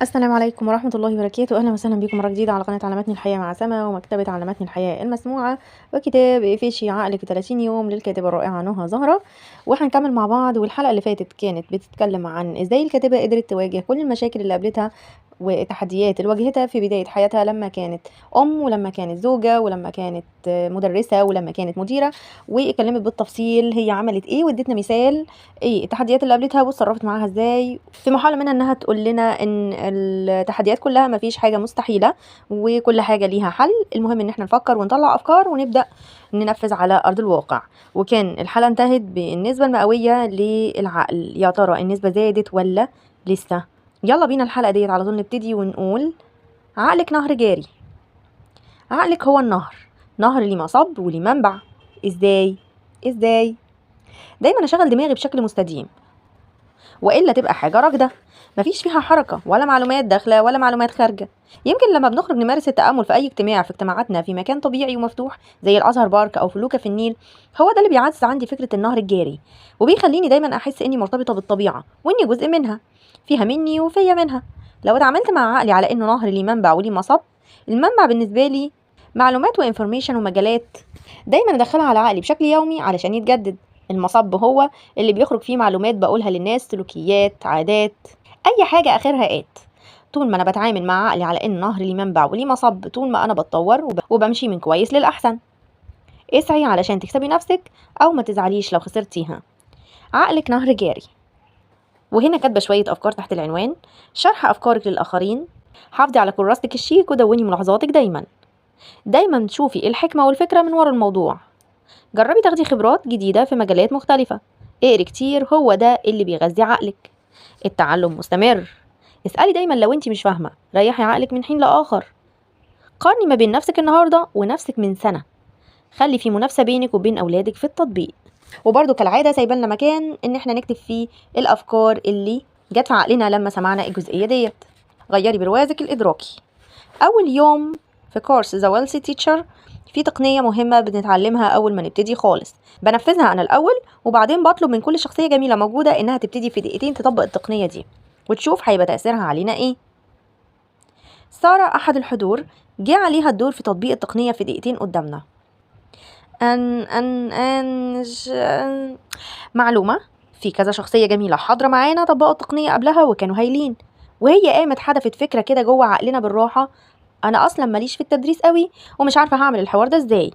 السلام عليكم ورحمة الله وبركاته. أهلا وسهلا بكم مرة جديدة على قناة علامات الحياة مع سما ومكتبة علامات الحياة المسموعة وكتاب إيفيشي عقلك في 30 يوم للكاتبة الرائعة نهى زهرة. وهنكمل مع بعض. والحلقة اللي فاتت كانت بتتكلم عن إزاي الكاتبة قدرت تواجه كل المشاكل اللي قابلتها والتحديات اللي واجهتها في بداية حياتها، لما كانت أم ولما كانت زوجة ولما كانت مدرسة ولما كانت مديرة، واتكلمت بالتفصيل هي عملت إيه وادتنا مثال ايه التحديات اللي قابلتها واتصرفت معاها ازاي، في محاولة منها انها تقول لنا ان التحديات كلها مفيش حاجة مستحيلة وكل حاجة ليها حل. المهم ان احنا نفكر ونطلع افكار ونبدأ ننفذ على ارض الواقع. وكان الحلقة انتهت بالنسبة المئوية للعقل، يا ترى النسبة زادت ولا لسه؟ يلا بينا الحلقة ديت على طول نبتدي ونقول: عقلك نهر جاري. عقلك هو النهر، نهر ليه مصب وليه منبع. ازاي؟ دايما اشغل دماغي بشكل مستديم والا تبقى حاجه راكده مفيش فيها حركه ولا معلومات داخله ولا معلومات خارجه. يمكن لما بنخرج نمارس التامل في اي اجتماع في اجتماعاتنا في مكان طبيعي ومفتوح زي الازهر بارك او فلوكه في النيل، هو ده اللي بيعزز عندي فكره النهر الجاري، وبيخليني دايما احس اني مرتبطه بالطبيعه واني جزء منها، فيها مني وفيا منها. لو اتعاملت مع عقلي على انه نهر ليه منبع وليه مصب، المنبع بالنسبه لي معلومات وانفورميشن ومجالات دايما ادخلها على عقلي بشكل يومي علشان يتجدد. المصب هو اللي بيخرج فيه معلومات بقولها للناس، سلوكيات، عادات، اي حاجه اخرها ات. طول ما انا بتعامل مع عقلي على ان نهر ليه منبع وليه مصب، طول ما انا بتطور وبمشي من كويس للاحسن. اسعي علشان تكسبي نفسك او ما تزعليش لو خسرتيها. عقلك نهر جاري. وهنا كاتبه شويه افكار تحت العنوان: شرح افكارك للاخرين. حافظي على كراستك الشيك ودوني ملاحظاتك دايما شوفي الحكمه والفكره من ورا الموضوع. جربي تاخدي خبرات جديدة في مجالات مختلفة. اقري كتير، هو ده اللي بيغذي عقلك. التعلم مستمر. اسألي دايما لو انت مش فاهمة، ريحي عقلك من حين لآخر. قارني ما بين نفسك النهاردة ونفسك من سنة. خلي في منافسة بينك وبين أولادك في التطبيق. وبرضو كالعادة سايبالنا مكان ان احنا نكتب فيه الأفكار اللي جت في عقلنا لما سمعنا الجزئية ديت. غيري بروازك الإدراكي. أول يوم في كورس ذا ويلثي تيتشر في تقنية مهمة بنتعلمها أول ما نبتدي خالص، بنفذها أنا الأول وبعدين بطلب من كل شخصية جميلة موجودة إنها تبتدي في دقيقتين تطبق التقنية دي وتشوف هيبقى تأثيرها علينا إيه. سارة أحد الحضور جه عليها الدور في تطبيق التقنية في دقيقتين قدامنا. أن معلومة: في كذا شخصية جميلة حاضرة معانا طبقوا التقنية قبلها وكانوا هايلين، وهي قامت حدفت فكرة كده جوه عقلنا بالراحة: انا اصلا ماليش في التدريس قوي ومش عارفه هعمل الحوار ده ازاي.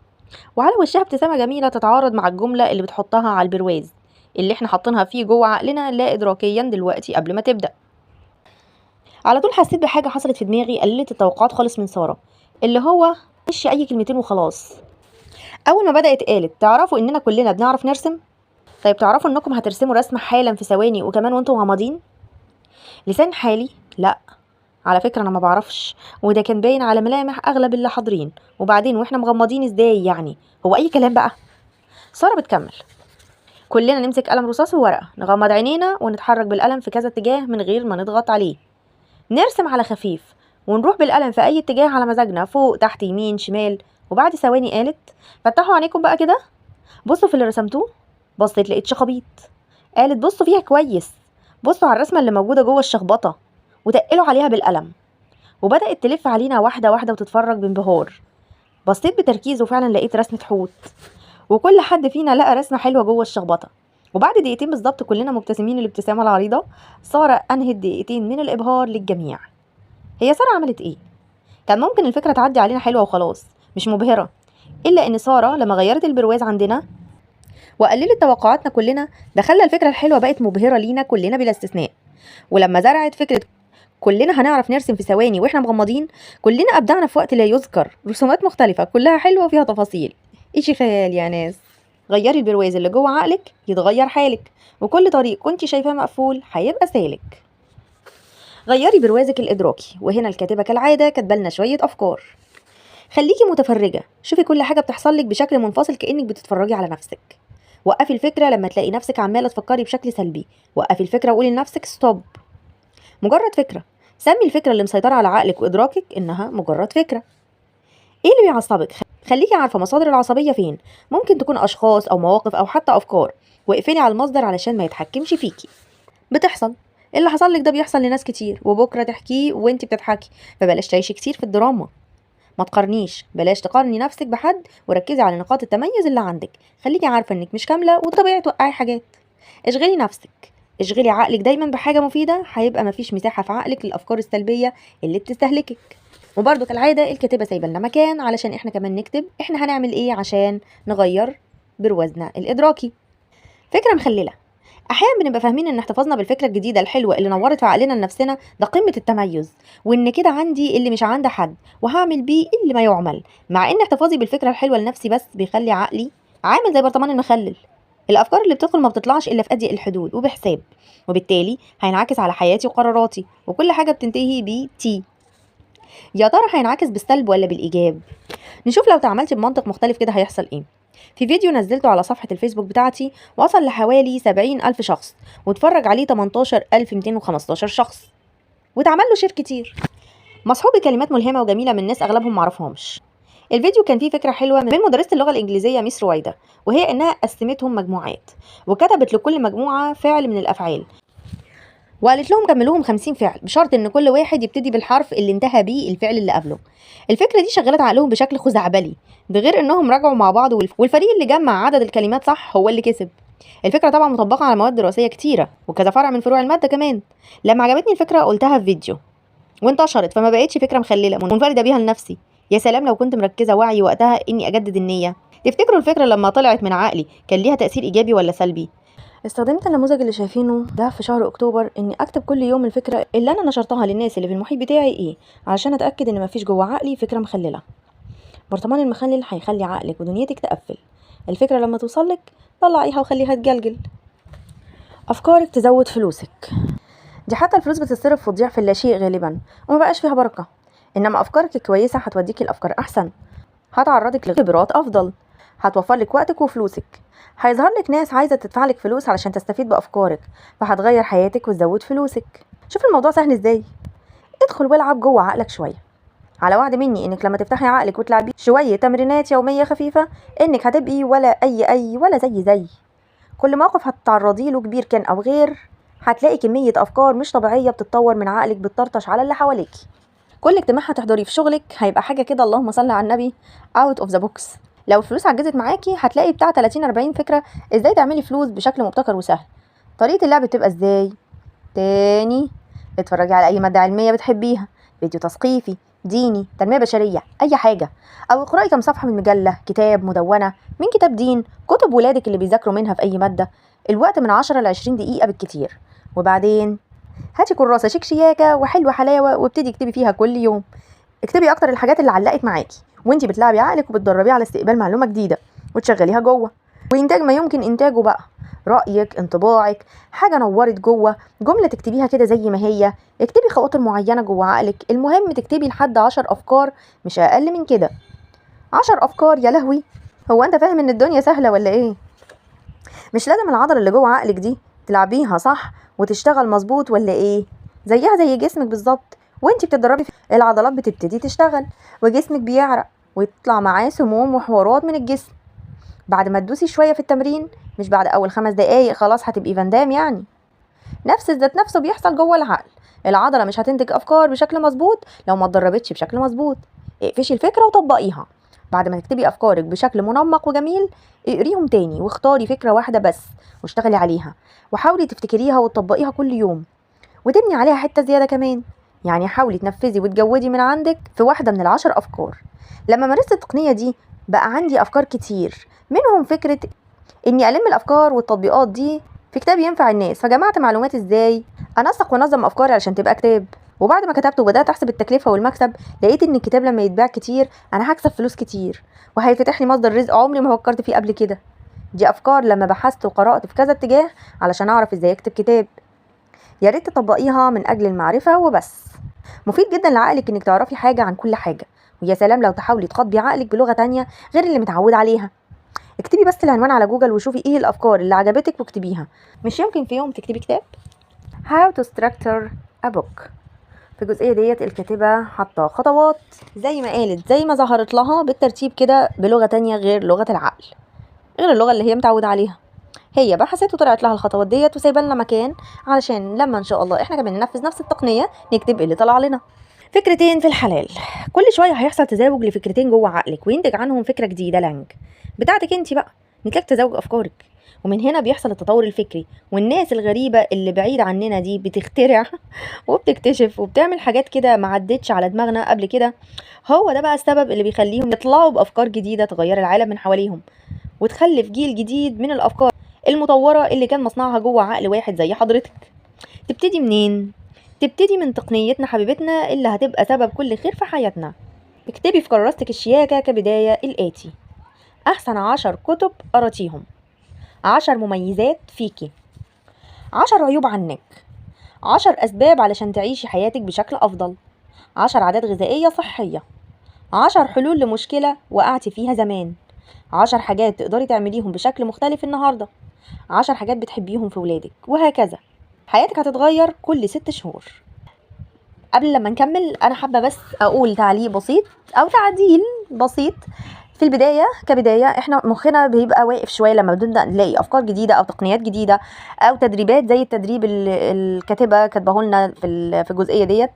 وعلى وشها ابتسامه جميله تتعارض مع الجمله اللي بتحطها على البرواز اللي احنا حاطينها فيه جوه عقلنا لا ادراكيا دلوقتي قبل ما تبدا. على طول حسيت بحاجه حصلت في دماغي قللت التوقعات خالص من ساره، اللي هو مش اي كلمتين وخلاص. اول ما بدات قالت: تعرفوا اننا كلنا بنعرف نرسم؟ طيب تعرفوا انكم هترسموا رسمه حالا في ثواني وكمان وانتم غماضين؟ لسان حالي: لا على فكرة أنا ما بعرفش، وده كان باين على ملامح أغلب اللي حاضرين. وبعدين وإحنا مغمضين إزاي يعني؟ هو أي كلام بقى. سارة بتكمل: كلنا نمسك قلم رصاص وورقة، نغمض عينينا ونتحرك بالقلم في كذا اتجاه من غير ما نضغط عليه. نرسم على خفيف ونروح بالقلم في أي اتجاه على مزاجنا، فوق تحت يمين شمال. وبعد ثواني قالت: فتحوا عينيكم بقى كده، بصوا في اللي رسمتوه. بصيت لقيت شخابيط. قالت: بصوا فيها كويس، بصوا على الرسمة اللي موجودة جوه الشخبطة وتقلوا عليها بالقلم. وبدأت تلف علينا واحدة واحدة وتتفرج بانبهار. بصيت بتركيز وفعلا لقيت رسمة حوت، وكل حد فينا لقى رسمة حلوة جوه الشخبطة. وبعد دقيقتين بالظبط كلنا مبتسمين الابتسامة العريضة. سارة أنهت دقيقتين من الإبهار للجميع. هي سارة عملت إيه؟ كان ممكن الفكرة تعدي علينا حلوة وخلاص مش مبهرة، إلا إن سارة لما غيرت البرواز عندنا وقللت توقعاتنا كلنا، ده خلى الفكرة الحلوة بقت مبهرة لينا كلنا بلا استثناء. ولما زرعت فكرة كلنا هنعرف نرسم في ثواني واحنا مغمضين، كلنا ابدعنا في وقت لا يذكر رسومات مختلفة كلها حلوة وفيها تفاصيل. ايشي خيال يا ناس. غيري البرواز اللي جوه عقلك يتغير حالك، وكل طريق كنت شايفاه مقفول هيبقى سالك. غيري بروازك الادراكي. وهنا الكاتبة كالعادة كاتبالنا شوية افكار. خليكي متفرجة، شوفي كل حاجة بتحصل لك بشكل منفصل كأنك بتتفرجي على نفسك. وقفي الفكرة لما تلاقي نفسك عمالة تفكري بشكل سلبي، وقفي الفكرة وقولي لنفسك ستوب. مجرد فكرة. سمي الفكرة اللي مسيطرة على عقلك وإدراكك إنها مجرد فكرة. إيه اللي بيعصبك؟ خليكي عارفة مصادر العصبية فين. ممكن تكون أشخاص أو مواقف أو حتى أفكار. واقفلي على المصدر علشان ما يتحكمش فيكي. بتحصل. اللي حصل لك ده بيحصل لناس كتير، وبكره تحكيه وانت بتضحكي. فبلاش تعيشي كتير في الدراما. ما تقارنيش، بلاش تقارني نفسك بحد، وركزي على نقاط التميز اللي عندك. خليكي عارفه انك مش كامله والطبيعي توقعي حاجات. اشغلي نفسك، اشغلي عقلك دايما بحاجه مفيده، هيبقى مفيش مساحه في عقلك للافكار السلبيه اللي بتستهلكك. وبرده كالعاده الكاتبه سايبه لنا مكان علشان احنا كمان نكتب احنا هنعمل ايه عشان نغير بروزنا الادراكي. فكره مخلله. احيانا بنبقى فاهمين ان احتفاظنا بالفكره الجديده الحلوه اللي نورت في عقلنا لنفسنا ده قمه التميز، وان كده عندي اللي مش عند حد وهعمل بيه اللي ما يعمل. مع ان احتفاظي بالفكره الحلوه لنفسي بس بيخلي عقلي عامل زي برطمان المخلل. الافكار اللي بتدخل ما بتطلعش الا في اضيق الحدود وبحساب، وبالتالي هينعكس على حياتي وقراراتي، وكل حاجه بتنتهي ب تي. يا ترى هينعكس بالسلب ولا بالايجاب؟ نشوف لو تعاملتي بمنطق مختلف كده هيحصل ايه. في فيديو نزلته على صفحة الفيسبوك بتاعتي وصل لحوالي 70,000 شخص، واتفرج عليه 18,215 شخص، واتعمل له شير كتير، مصحوب بكلمات ملهمة وجميلة من ناس أغلبهم معرفهمش. الفيديو كان فيه فكرة حلوة من مدرسة اللغة الإنجليزية ميس رويدة، وهي إنها قسمتهم مجموعات، وكتبت لكل مجموعة فعل من الأفعال، وقالت لهم كملوهم 50 فعل بشرط ان كل واحد يبتدي بالحرف اللي انتهى بيه الفعل اللي قبله. الفكره دي شغلت عقلهم بشكل خزعبلي، ده غير انهم راجعوا مع بعض والفريق اللي جمع عدد الكلمات صح هو اللي كسب. الفكره طبعا مطبقه على مواد دراسيه كتيره وكذا فرع من فروع الماده كمان. لما عجبتني الفكره قلتها في فيديو وانتشرت، فما بقتش فكره مخلله منفرده بيها لنفسي. يا سلام لو كنت مركزه وعي وقتها اني اجدد النيه. تفتكروا الفكره لما طلعت من عقلي كان ليها تاثير ايجابي ولا سلبي؟ استخدمت النموذج اللي شايفينه ده في شهر اكتوبر اني اكتب كل يوم الفكره اللي انا نشرتها للناس اللي في المحيط بتاعي ايه، علشان اتاكد ان مفيش جوه عقلي فكره مخلله. برطمان المخلل هيخلي عقلك ودنيتك تقفل. الفكره لما توصلك طلعيها وخليها تجلجل. افكارك تزود فلوسك. دي حتى الفلوس بتتصرف وتضيع في اللاشيء غالبا وما بقاش فيها بركه، انما افكارك الكويسه هتوديكي لافكار احسن، هتعرضك لخبرات افضل، هتوفر لك وقتك وفلوسك. هيظهر لك ناس عايزه تدفع لك فلوس علشان تستفيد بافكارك، فهتغير حياتك وتزود فلوسك. شوف الموضوع سهل ازاي. ادخل والعب جوه عقلك شويه، على وعد مني انك لما تفتحي عقلك وتلعبي شويه تمرينات يوميه خفيفه انك هتبقي ولا اي ولا زي. كل موقف هتتعرضي له كبير كان او غير هتلاقي كميه افكار مش طبيعيه بتتطور من عقلك بتطرطش على اللي حواليكي. كل اجتماع هتحضريه في شغلك هيبقى حاجه كده اللهم صل على النبي اوت اوف ذا بوكس. لو الفلوس عجزت معاكي هتلاقي بتاع 30 40 فكره ازاي تعملي فلوس بشكل مبتكر وسهل. طريقه اللعب بتبقى ازاي؟ تاني، اتفرجي على اي ماده علميه بتحبيها، فيديو تثقيفي، ديني، تنميه بشريه، اي حاجه، او اقراي كام صفحه من مجله، كتاب، مدونه، من كتاب دين، كتب ولادك اللي بيذاكروا منها في اي ماده. الوقت من 10 ل 20 دقيقه بالكتير. وبعدين هاتي كراسه شيك شياكه وحلوه حلاوه وابتدي اكتبي فيها كل يوم. اكتبي اكتر الحاجات اللي علقت معاكي وانتي بتلعبي عقلك وبتدربيه على استقبال معلومه جديده وتشغليها جوه، وانتاج ما يمكن انتاجه بقى. رايك، انطباعك، حاجه نورت جوه، جمله تكتبيها كده زي ما هي. اكتبي خواطر معينه جوه عقلك، المهم تكتبي لحد 10 افكار مش اقل من كده. 10 افكار يا لهوي، هو انت فاهم ان الدنيا سهله ولا ايه؟ مش لازم العضله اللي جوه عقلك دي تلعبيها صح وتشتغل مظبوط ولا ايه؟ زيها زي جسمك بالظبط، وانتي بتتدربي العضلات بتبتدي تشتغل وجسمك بيعرق ويطلع معاه سموم وحوارات من الجسم. بعد ما تدوسي شويه في التمرين، مش بعد اول 5 دقايق خلاص هتبقي فاندام يعني. نفس الذات نفسه بيحصل جوه العقل. العضله مش هتنتج افكار بشكل مظبوط لو ما اتدربتش بشكل مظبوط. اقفشي الفكره وطبقيها. بعد ما تكتبي افكارك بشكل منمق وجميل، اقريهم تاني واختاري فكره واحده بس واشتغلي عليها، وحاولي تفتكريها وتطبقيها كل يوم، وتبني عليها حته زياده كمان. يعني حاولي تنفذي وتجودي من عندك في واحده من ال10 افكار. لما مارست التقنيه دي بقى عندي افكار كتير، منهم فكره اني الم الافكار والتطبيقات دي في كتاب ينفع الناس. فجمعت معلومات ازاي انسق وانظم افكاري علشان تبقى كتاب. وبعد ما كتبت وبدات احسب التكلفه والمكسب، لقيت ان الكتاب لما يتباع كتير انا هكسب فلوس كتير وهيفتح لي مصدر رزق عمري ما فكرت فيه قبل كده. دي افكار لما بحثت وقرات في كذا اتجاه علشان اعرف ازاي اكتب كتاب. يا ريت تطبقيها من اجل المعرفه وبس. مفيد جدا لعقلك انك تعرفي حاجه عن كل حاجه، ويا سلام لو تحاولي تخاطبي عقلك بلغه تانية غير اللي متعود عليها. اكتبي بس العنوان على جوجل وشوفي ايه الافكار اللي عجبتك واكتبيها. مش يمكن في يوم تكتبي كتاب؟ How to structure a book. في الجزئيه ديت الكاتبه حاطه خطوات زي ما قالت، زي ما ظهرت لها بالترتيب كده بلغه تانية غير لغه العقل، غير اللغه اللي هي متعوده عليها. هي بحثت وطلعت لها الخطوات ديت وسايبه لنا مكان علشان لما ان شاء الله احنا كمان ننفذ نفس التقنيه نكتب اللي طلع لنا. فكرتين في الحلال. كل شويه هيحصل تزاوج لفكرتين جوه عقلك وينتج عنهم فكره جديده لانج بتاعتك انت بقى، نتاج تزاوج افكارك. ومن هنا بيحصل التطور الفكري، والناس الغريبه اللي بعيد عننا دي بتخترع وبتكتشف وبتعمل حاجات كده ما عدتش على دماغنا قبل كده. هو ده بقى السبب اللي بيخليهم يطلعوا بافكار جديده تغير العالم من حواليهم وتخلف جيل جديد من الافكار المطوره اللي كان مصنعها جوه عقل واحد زي حضرتك. تبتدي منين؟ تبتدي من تقنيتنا حبيبتنا اللي هتبقى سبب كل خير في حياتنا. اكتبي في كراستك الشياكة كبداية الآتي: أحسن 10 كتب قراتيهم، 10 مميزات فيكي، 10 عيوب عنك، 10 أسباب علشان تعيشي حياتك بشكل أفضل، 10 عادات غذائية صحية، 10 حلول لمشكلة وقعتي فيها زمان، 10 حاجات تقدري تعمليهم بشكل مختلف النهاردة، 10 حاجات بتحبيهم في ولادك، وهكذا. حياتك هتتغير كل 6 شهور. قبل لما نكمل انا حابه بس اقول تعليق بسيط او تعديل بسيط. في البدايه كبدايه احنا مخنا بيبقى واقف شويه لما بنبدا نلاقي افكار جديده او تقنيات جديده او تدريبات زي التدريب اللي الكاتبه كاتبه لنا في الجزئيه ديت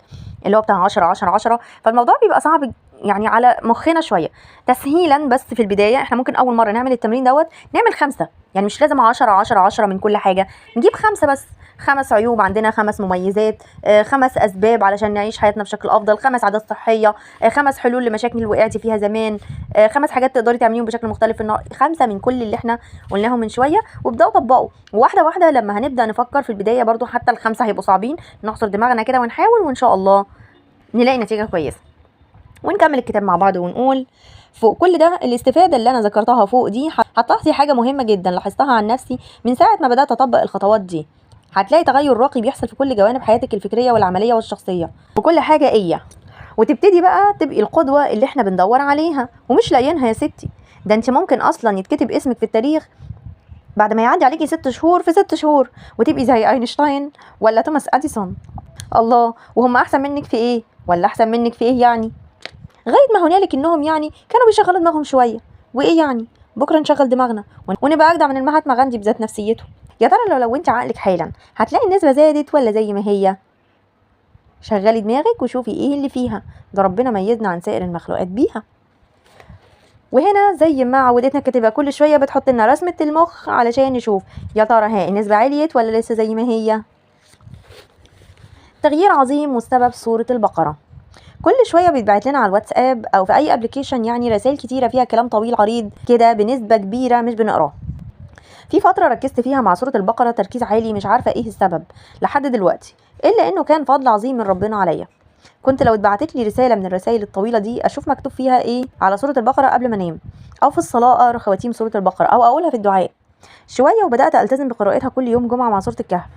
اللي هو بتاع 10 10 10. فالموضوع بيبقى صعب يعني على مخنا شويه. تسهيلا بس في البدايه احنا ممكن اول مره نعمل التمرين دوت نعمل 5، يعني مش لازم 10 10 10 من كل حاجه، نجيب 5 بس. 5 عيوب عندنا، 5 مميزات، 5 اسباب علشان نعيش حياتنا بشكل افضل، 5 عادات صحيه، 5 حلول لمشاكل اللي وقعتي فيها زمان، 5 حاجات تقدري تعمليهم بشكل مختلف النهار. 5 من كل اللي احنا قلناهم من شويه، وابداوا طبقوا واحده واحده. لما هنبدا نفكر في البدايه برضو حتى ال5 هيبقوا صعبين، نحصر دماغنا كده ونحاول وان شاء الله نلاقي نتيجه كويسه. ونكمل الكتاب مع بعض ونقول: فوق كل ده الاستفادة اللي أنا ذكرتها فوق دي هتلاحظي حاجة مهمة جدا لاحظتها عن نفسي من ساعة ما بدأت أطبق الخطوات دي. هتلاقي تغير راقي بيحصل في كل جوانب حياتك الفكرية والعملية والشخصية وكل حاجة وتبتدي بقى تبقي القدوة اللي احنا بندور عليها ومش لاقيينها يا ستي. ده انت ممكن أصلا يتكتب اسمك في التاريخ بعد ما يعدي عليكي 6 شهور في 6 شهور وتبقي زي أينشتاين ولا توماس أديسون. الله، وهم أحسن منك في إيه؟ ولا أحسن منك في إيه يعني؟ غاية ما هنالك انهم يعني كانوا بيشغلوا دماغهم شوية. وايه يعني بكرة نشغل دماغنا ونبقى اجدع من المهاتما غاندي بذات نفسيته. يا ترى لو انت عقلك حالا هتلاقي النسبة زادت ولا زي ما هي؟ شغلي دماغك وشوفي ايه اللي فيها، ده ربنا ميزنا عن سائر المخلوقات بيها. وهنا زي ما عودتنا الكاتبة كل شوية بتحط لنا رسمة المخ علشان نشوف يا ترى ها النسبة عليت ولا لسه زي ما هي. تغيير عظيم والسبب سورة البقرة. كل شويه بيتبعت لنا على الواتساب او في اي ابلكيشن يعني رسائل كتيره فيها كلام طويل عريض كده بنسبه كبيره مش بنقراه. في فتره ركزت فيها مع سوره البقره تركيز عالي، مش عارفه ايه السبب لحد دلوقتي، الا انه كان فضل عظيم من ربنا عليا. كنت لو اتبعتت لي رساله من الرسائل الطويله دي اشوف مكتوب فيها ايه على سوره البقره قبل ما انام، او في الصلاه اقرا خواتيم سوره البقره او اقولها في الدعاء شويه، وبدات التزم بقراءتها كل يوم جمعه مع سوره الكهف.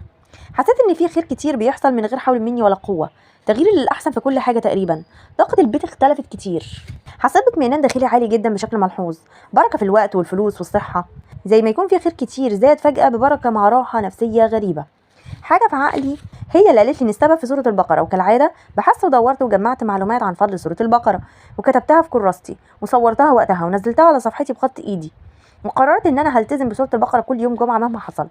حسيت ان في خير كتير بيحصل من غير حول مني ولا قوه، تغيير للاحسن في كل حاجه تقريبا. طاقه البيت اختلفت كتير، حسيت باطمئنان داخلي عالي جدا بشكل ملحوظ، بركه في الوقت والفلوس والصحه، زي ما يكون في خير كتير زاد فجاه ببركه مع راحه نفسيه غريبه. حاجه في عقلي هي اللي قالت لي ان السبب في سوره البقره، وكالعاده بحثت ودورت وجمعت معلومات عن فضل سوره البقره وكتبتها في كراستي وصورتها وقتها ونزلتها على صفحتي بخط ايدي، وقررت ان انا هلتزم بسوره البقره كل يوم جمعه مهما حصل.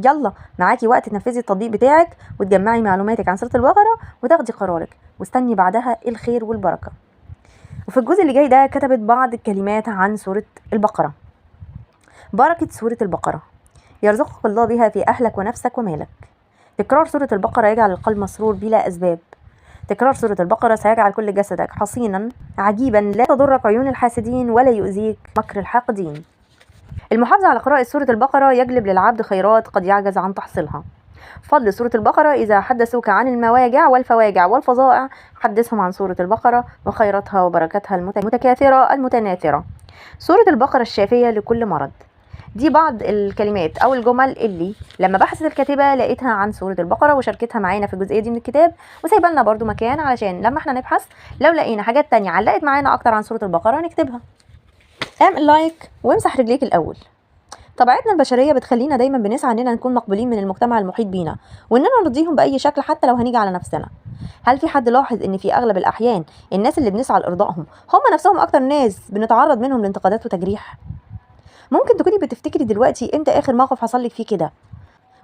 يلا معاكي وقت تنفذي التطبيق بتاعك وتجمعي معلوماتك عن سورة البقرة وتاخدي قرارك، واستني بعدها الخير والبركة. وفي الجزء اللي جاي ده كتبت بعض الكلمات عن سورة البقرة. بركة سورة البقرة: يرزقك الله بها في أهلك ونفسك ومالك. تكرار سورة البقرة يجعل القلب مسرور بلا أسباب. تكرار سورة البقرة سيجعل كل جسدك حصينا عجيبا لا تضرك عيون الحاسدين ولا يؤذيك مكر الحاقدين. المحافظة على قراءة سورة البقرة يجلب للعبد خيرات قد يعجز عن تحصيلها. فضل سورة البقرة: إذا حدثوك عن المواجع والفواجع والفظائع حدثهم عن سورة البقرة وخيراتها وبركاتها المتكاثرة المتناثرة. سورة البقرة الشافية لكل مرض. دي بعض الكلمات أو الجمل اللي لما بحثت الكاتبة لقيتها عن سورة البقرة وشاركتها معانا في الجزئية دي من الكتاب، وسايبه لنا برضو مكان علشان لما احنا نبحث لو لقينا حاجات تانية علقت معانا أكتر عن سورة البقرة نكتبها. اعمل لايك وامسح رجليك الأول. طبيعتنا البشرية بتخلينا دايما بنسعى اننا نكون مقبولين من المجتمع المحيط بينا واننا نرضيهم بأي شكل حتى لو هنيجي على نفسنا. هل في حد لاحظ ان في اغلب الاحيان الناس اللي بنسعى لارضائهم هم نفسهم اكتر ناس بنتعرض منهم لانتقادات وتجريح؟ ممكن تكوني بتفتكري دلوقتي امتى اخر موقف حصل لك فيه كده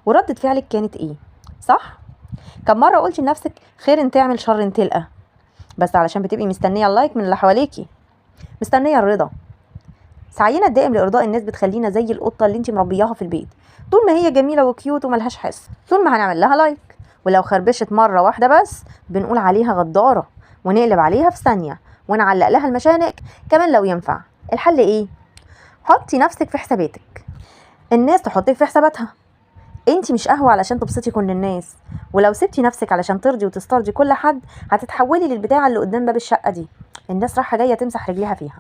وردة فعلك كانت ايه، صح؟ كم مرة قلتي لنفسك خير تعمل شر تلقى، بس علشان بتبقي مستنية اللايك من اللي حواليكي، مستنية الرضا. سعينا الدائم لإرضاء الناس بتخلينا زي القطة اللي انت مربياها في البيت، طول ما هي جميلة وكيوت وملهاش حس، طول ما هنعمل لها لايك، ولو خربشت مرة واحدة بس بنقول عليها غدارة ونقلب عليها في ثانية ونعلق لها المشانق كمان لو ينفع. الحل ايه؟ حطي نفسك في حساباتك، الناس تحطك في حساباتها. انتي مش قهوة علشان تبسطي كل الناس، ولو سبتي نفسك علشان ترضي وتسترضي كل حد هتتحولي للبتاعة اللي قدام باب الشقة دي الناس رايحة جاية تمسح رجليها فيها.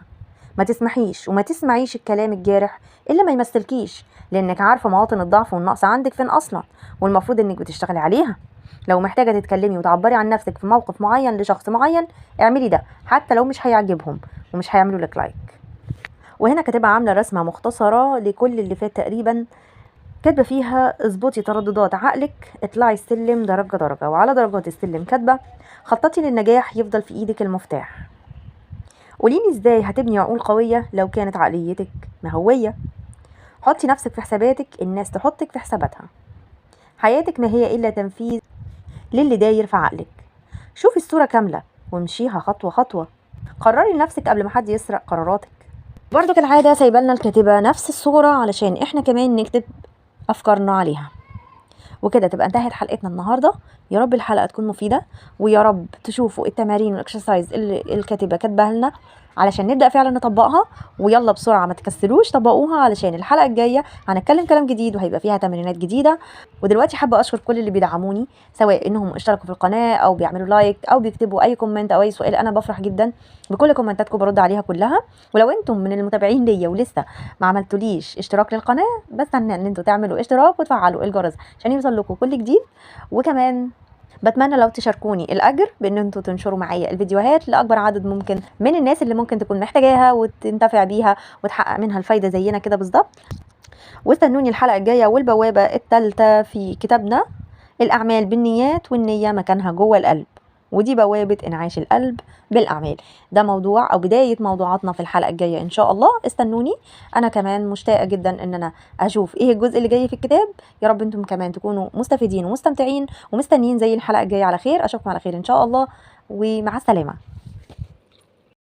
ما تسمحيش وما تسمعيش الكلام الجارح اللي ما يمثلكيش، لانك عارفة مواطن الضعف والنقص عندك فين اصلا، والمفروض انك بتشتغلي عليها. لو محتاجة تتكلمي وتعبري عن نفسك في موقف معين لشخص معين اعملي ده، حتى لو مش هيعجبهم ومش هيعملوا لك لايك. وهنا كاتبة عاملة رسمة مختصرة لكل اللي فات تقريبا، كاتبة فيها اظبطي ترددات عقلك، اطلعي السلم درجة درجة، وعلى درجات السلم كاتبة خططي للنجاح يفضل في ايدك المفتاح. قوليلي ازاي هتبني عقول قوية لو كانت عقليتك مهوية. حطي نفسك في حساباتك، الناس تحطك في حساباتها. حياتك ما هي الا تنفيذ للي داير في عقلك. شوفي الصورة كاملة وامشيها خطوة خطوة. قرري لنفسك قبل ما حد يسرق قراراتك. برضو كالعادة سايبالنا الكاتبة نفس الصورة علشان احنا كمان نكتب افكارنا عليها. وكده تبقى انتهت حلقتنا النهارده. يا رب الحلقه تكون مفيده، ويا رب تشوفوا التمارين والاكسرسايز اللي الكاتبه كاتباها لنا علشان نبدا فعلا نطبقها. ويلا بسرعه ما تكسلوش طبقوها علشان الحلقه الجايه هنتكلم كلام جديد وهيبقى فيها تمرينات جديده. ودلوقتي حابه اشكر كل اللي بيدعموني، سواء انهم اشتركوا في القناه او بيعملوا لايك او بيكتبوا اي كومنت او اي سؤال. انا بفرح جدا بكل كومنتاتكم، برد عليها كلها. ولو انتم من المتابعين ليا ولسه ما عملتوليش اشتراك للقناه، بستنى ان انتوا تعملوا اشتراك وتفعلوا الجرس عشان يوصل لكم كل جديد. وكمان بتمنى لو تشاركوني الاجر بان انتوا تنشروا معايا الفيديوهات لاكبر عدد ممكن من الناس اللي ممكن تكون محتاجاها وتنتفع بيها وتحقق منها الفايده زينا كده بالظبط. واستنوني الحلقه الجايه والبوابه الثالثه في كتابنا الاعمال بالنيات، والنيه مكانها جوه القلب، ودي بوابه انعاش القلب بالاعمال. ده موضوع او بدايه موضوعاتنا في الحلقه الجايه ان شاء الله. استنوني، انا كمان مشتاقه جدا ان انا اشوف ايه الجزء اللي جاي في الكتاب. يا رب انتم كمان تكونوا مستفيدين ومستمتعين ومستنيين زي الحلقه الجايه على خير. اشوفكم على خير ان شاء الله، ومع السلامه.